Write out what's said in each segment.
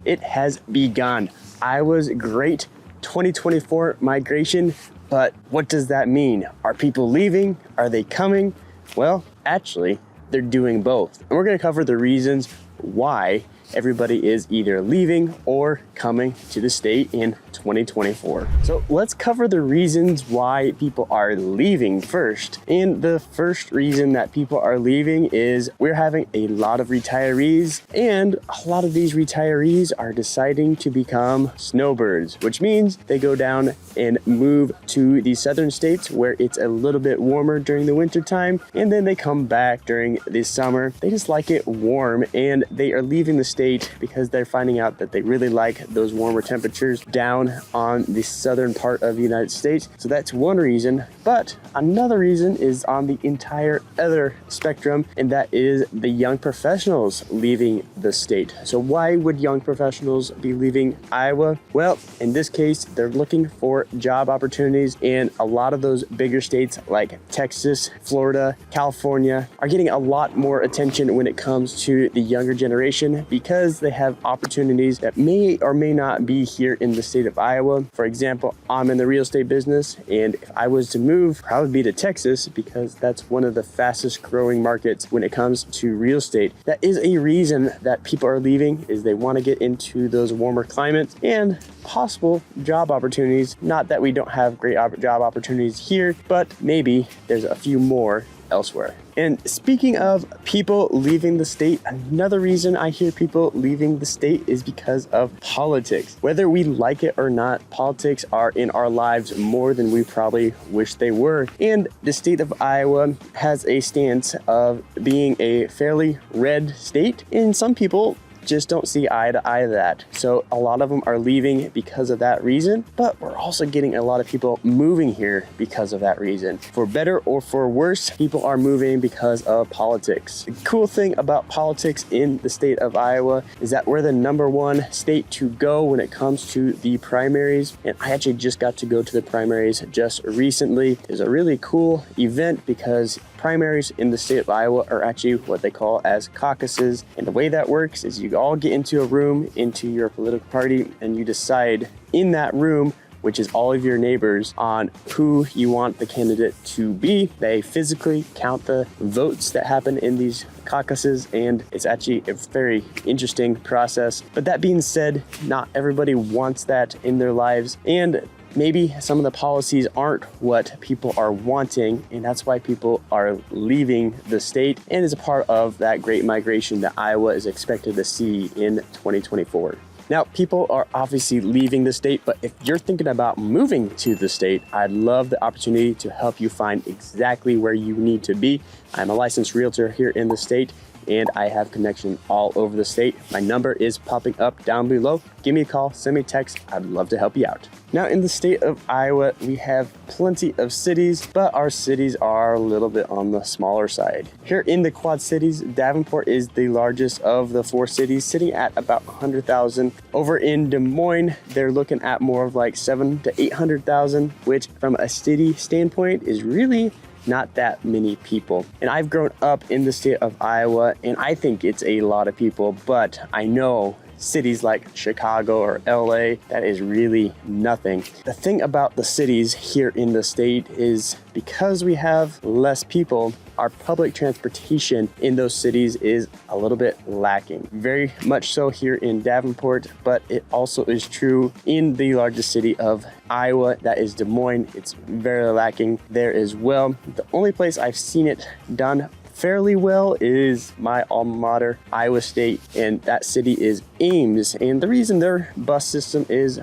it has begun. Iowa's great 2024 migration, but what does that mean? Are people leaving? Are they coming? Well, actually, they're doing both. And we're gonna cover the reasons why everybody is either leaving or coming to the state in 2024. So let's cover the reasons why people are leaving first. And the first reason that people are leaving is we're having a lot of retirees, and a lot of these retirees are deciding to become snowbirds, which means they go down and move to the southern states where it's a little bit warmer during the winter time, and then they come back during the summer. They just like it warm, and they are leaving the state because they're finding out that they really like those warmer temperatures down on the southern part of the United States. So that's one reason. But another reason is on the entire other spectrum, and that is the young professionals leaving the state. So why would young professionals be leaving Iowa? Well, in this case, they're looking for job opportunities, and a lot of those bigger states like Texas, Florida, California are getting a lot more attention when it comes to the younger generation because they have opportunities that may or may not be here in the state of Iowa. For example, I'm in the real estate business, and if I was to move, probably be to Texas because that's one of the fastest growing markets when it comes to real estate. That is a reason that people are leaving, is they want to get into those warmer climates and possible job opportunities. Not that we don't have great job opportunities here, but maybe there's a few more elsewhere. And speaking of people leaving the state, another reason I hear people leaving the state is because of politics. Whether we like it or not, politics are in our lives more than we probably wish they were. And the state of Iowa has a stance of being a fairly red state, and some people just don't see eye to eye to that. So a lot of them are leaving because of that reason, but we're also getting a lot of people moving here because of that reason. For better or for worse, people are moving because of politics. The cool thing about politics in the state of Iowa is that we're the #1 state to go when it comes to the primaries. And I actually just got to go to the primaries just recently. It's a really cool event because primaries in the state of Iowa are actually what they call as caucuses. And the way that works is you all get into a room, into your political party, and you decide in that room, which is all of your neighbors, on who you want the candidate to be. They physically count the votes that happen in these caucuses, and it's actually a very interesting process. But that being said, not everybody wants that in their lives, and maybe some of the policies aren't what people are wanting, and that's why people are leaving the state, and is a part of that great migration that Iowa is expected to see in 2024. Now, people are obviously leaving the state, but if you're thinking about moving to the state, I'd love the opportunity to help you find exactly where you need to be. I'm a licensed realtor here in the state, and I have connections all over the state. My number is popping up down below. Give me a call, send me a text. I'd love to help you out. Now, in the state of Iowa, we have plenty of cities, but our cities are a little bit on the smaller side. Here in the Quad Cities, Davenport is the largest of the 4 cities, sitting at about 100,000. Over in Des Moines, they're looking at more of like 700,000 to 800,000, which from a city standpoint is really not that many people. And I've grown up in the state of Iowa, and I think it's a lot of people, but I know cities like Chicago or LA, that is really nothing. The thing about the cities here in the state is because we have less people, our public transportation in those cities is a little bit lacking. Very much so here in Davenport, but it also is true in the largest city of Iowa, that is Des Moines. It's very lacking there as well. The only place I've seen it done fairly well is my alma mater, Iowa State, and that city is Ames. And the reason their bus system is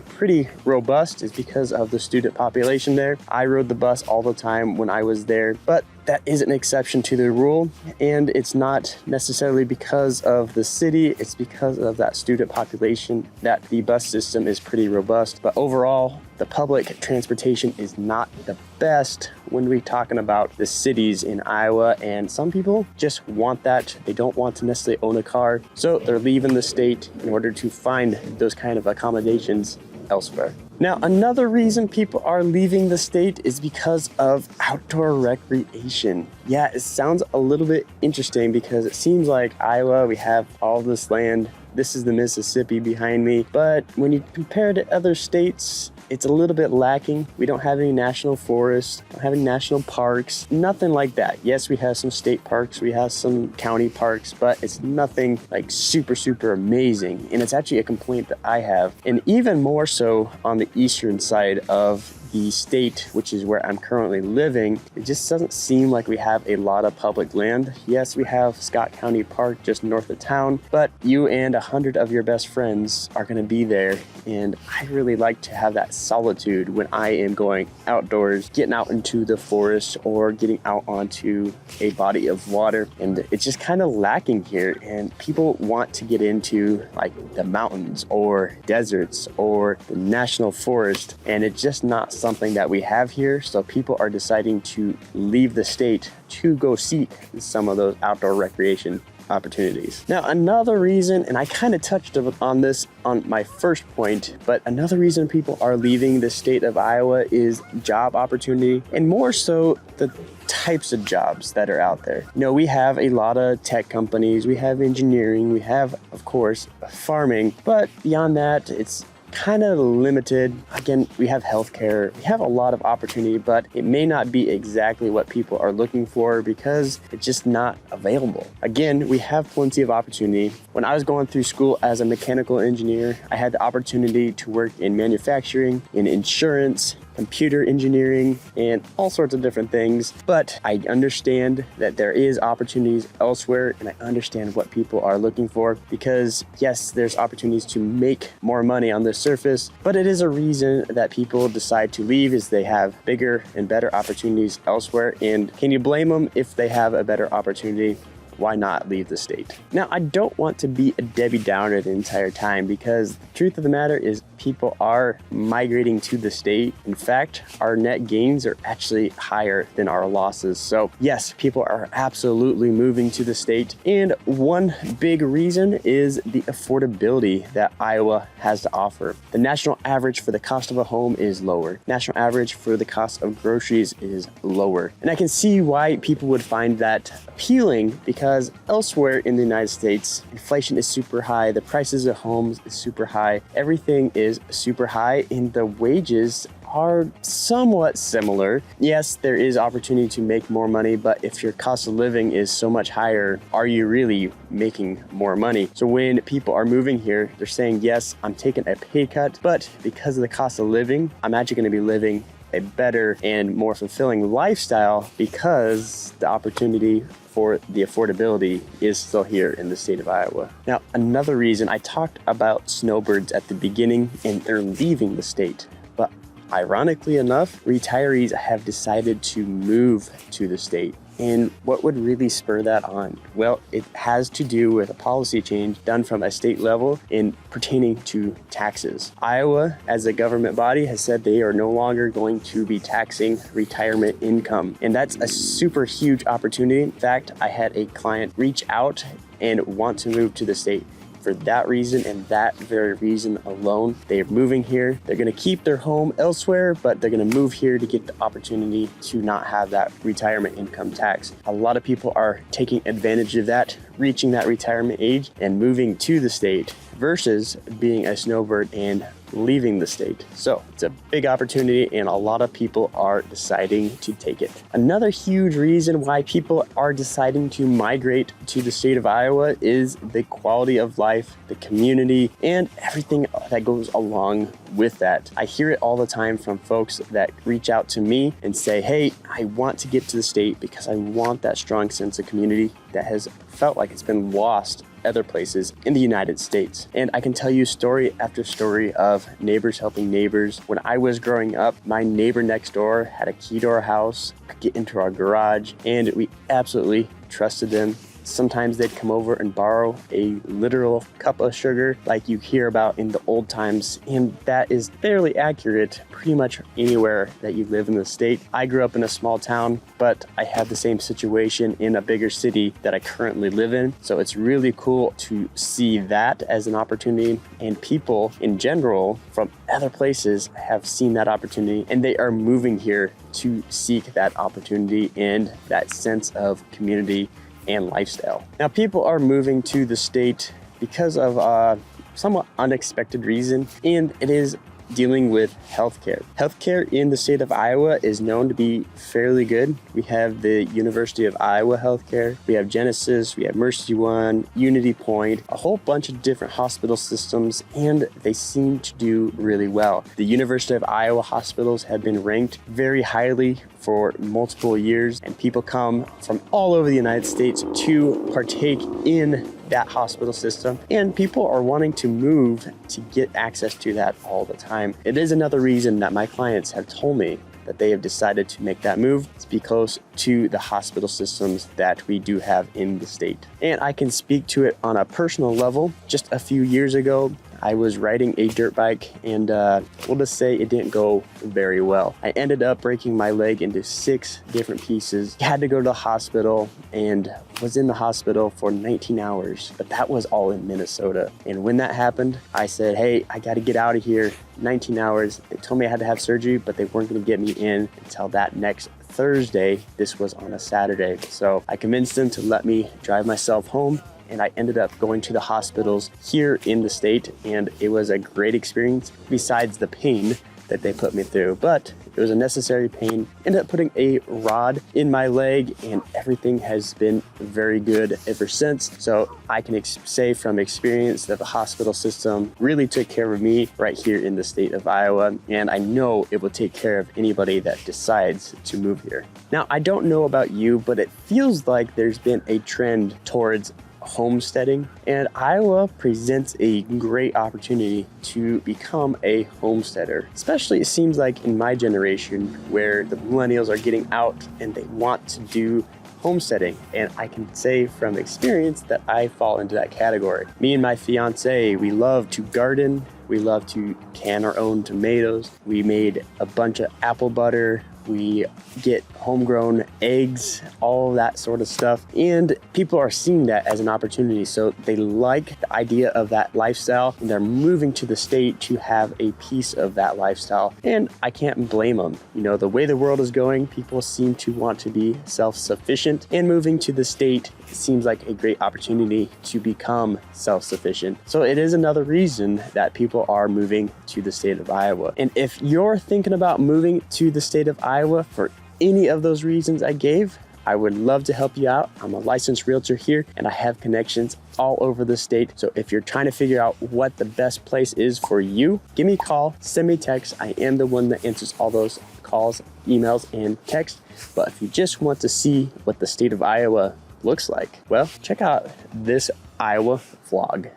pretty robust is because of the student population there. I rode the bus all the time when I was there, but that is an exception to the rule, and it's not necessarily because of the city, it's because of that student population that the bus system is pretty robust. But overall, the public transportation is not the best when we're talking about the cities in Iowa, and some people just want that. They don't want to necessarily own a car, so they're leaving the state in order to find those kind of accommodations elsewhere. Now, another reason people are leaving the state is because of outdoor recreation. Yeah, it sounds a little bit interesting because it seems like Iowa, we have all this land, This is the Mississippi behind me. But when you compare to other states, it's a little bit lacking. We don't have any national forests, don't have any national parks, nothing like that. Yes, we have some state parks, we have some county parks, but it's nothing like super, super amazing. And it's actually a complaint that I have. And even more so on the eastern side of the state, which is where I'm currently living, it just doesn't seem like we have a lot of public land. Yes, we have Scott County Park just north of town, but you and 100 of your best friends are gonna be there. And I really like to have that solitude when I am going outdoors, getting out into the forest or getting out onto a body of water. And it's just kind of lacking here. And people want to get into like the mountains or deserts or the national forest. And it's just not something that we have here. So people are deciding to leave the state to go seek some of those outdoor recreation opportunities. Now, another reason, and I kind of touched on this on my first point, but another reason people are leaving the state of Iowa is job opportunity, and more so the types of jobs that are out there. You know, we have a lot of tech companies, we have engineering, we have, of course, farming, but beyond that, it's kind of limited. Again, we have healthcare, we have a lot of opportunity, but it may not be exactly what people are looking for because it's just not available. Again, we have plenty of opportunity. When I was going through school as a mechanical engineer, I had the opportunity to work in manufacturing, in insurance, computer engineering, and all sorts of different things. But I understand that there is opportunities elsewhere, and I understand what people are looking for because yes, there's opportunities to make more money on the surface, but it is a reason that people decide to leave is they have bigger and better opportunities elsewhere. And can you blame them if they have a better opportunity? Why not leave the state? Now, I don't want to be a Debbie Downer the entire time because the truth of the matter is people are migrating to the state. In fact, our net gains are actually higher than our losses. So yes, people are absolutely moving to the state. And one big reason is the affordability that Iowa has to offer. The national average for the cost of a home is lower. National average for the cost of groceries is lower. And I can see why people would find that appealing because elsewhere in the United States, inflation is super high, the prices of homes is super high, everything is super high, and the wages are somewhat similar. Yes, there is opportunity to make more money, but if your cost of living is so much higher, are you really making more money? So when people are moving here, they're saying, yes, I'm taking a pay cut, but because of the cost of living, I'm actually gonna be living a better and more fulfilling lifestyle because the opportunity for the affordability is still here in the state of Iowa. Now, another reason I talked about snowbirds at the beginning and they're leaving the state, but ironically enough, retirees have decided to move to the state. And what would really spur that on? Well, it has to do with a policy change done from a state level in pertaining to taxes. Iowa, as a government body, has said they are no longer going to be taxing retirement income. And that's a super huge opportunity. In fact, I had a client reach out and want to move to the state. For that reason and that very reason alone, they're moving here. They're gonna keep their home elsewhere, but they're gonna move here to get the opportunity to not have that retirement income tax. A lot of people are taking advantage of that, reaching that retirement age and moving to the state versus being a snowbird and leaving the state. So it's a big opportunity and a lot of people are deciding to take it. Another huge reason why people are deciding to migrate to the state of Iowa is the quality of life, the community, and everything that goes along with that. I hear it all the time from folks that reach out to me and say, hey, I want to get to the state because I want that strong sense of community that has felt like it's been lost other places in the United States. And I can tell you story after story of neighbors helping neighbors. When I was growing up, my neighbor next door had a key to our house, could get into our garage, and we absolutely trusted them. Sometimes they'd come over and borrow a literal cup of sugar like you hear about in the old times, and that is fairly accurate pretty much anywhere that you live in the state. I grew up in a small town, but I had the same situation in a bigger city that I currently live in. So it's really cool to see that as an opportunity, and people in general from other places have seen that opportunity and they are moving here to seek that opportunity and that sense of community and lifestyle. Now, people are moving to the state because of a somewhat unexpected reason, and it is dealing with healthcare. Healthcare in the state of Iowa is known to be fairly good. We have the University of Iowa healthcare, we have Genesis, we have Mercy One, Unity Point, a whole bunch of different hospital systems, and they seem to do really well. The University of Iowa hospitals have been ranked very highly for multiple years, and people come from all over the United States to partake in that hospital system, and people are wanting to move to get access to that all the time. It is another reason that my clients have told me that they have decided to make that move to be close to the hospital systems that we do have in the state. And I can speak to it on a personal level. Just a few years ago, I was riding a dirt bike, and we'll just say it didn't go very well. I ended up breaking my leg into 6 different pieces. Had to go to the hospital and was in the hospital for 19 hours, but that was all in Minnesota. And when that happened, I said, hey, I got to get out of here. 19 hours. They told me I had to have surgery, but they weren't going to get me in until that next Thursday. This was on a Saturday. So I convinced them to let me drive myself home, and I ended up going to the hospitals here in the state, and it was a great experience besides the pain that they put me through. But it was a necessary pain. Ended up putting a rod in my leg, and everything has been very good ever since. So I can say from experience that the hospital system really took care of me right here in the state of Iowa, and I know it will take care of anybody that decides to move here. Now, I don't know about you, but it feels like there's been a trend towards homesteading, and Iowa presents a great opportunity to become a homesteader. Especially, it seems like in my generation, where the millennials are getting out and they want to do homesteading, and I can say from experience that I fall into that category. Me and my fiance, we love to garden, we love to can our own tomatoes, we made a bunch of apple butter, we get homegrown eggs, all of that sort of stuff. And people are seeing that as an opportunity. So they like the idea of that lifestyle, and they're moving to the state to have a piece of that lifestyle. And I can't blame them. You know, the way the world is going, people seem to want to be self-sufficient, and moving to the state seems like a great opportunity to become self-sufficient. So it is another reason that people are moving to the state of Iowa. And if you're thinking about moving to the state of Iowa for any of those reasons I gave, I would love to help you out. I'm a licensed realtor here, and I have connections all over the state. So if you're trying to figure out what the best place is for you, give me a call, send me a text. I am the one that answers all those calls, emails, and texts. But if you just want to see what the state of Iowa looks like, well, check out this Iowa vlog.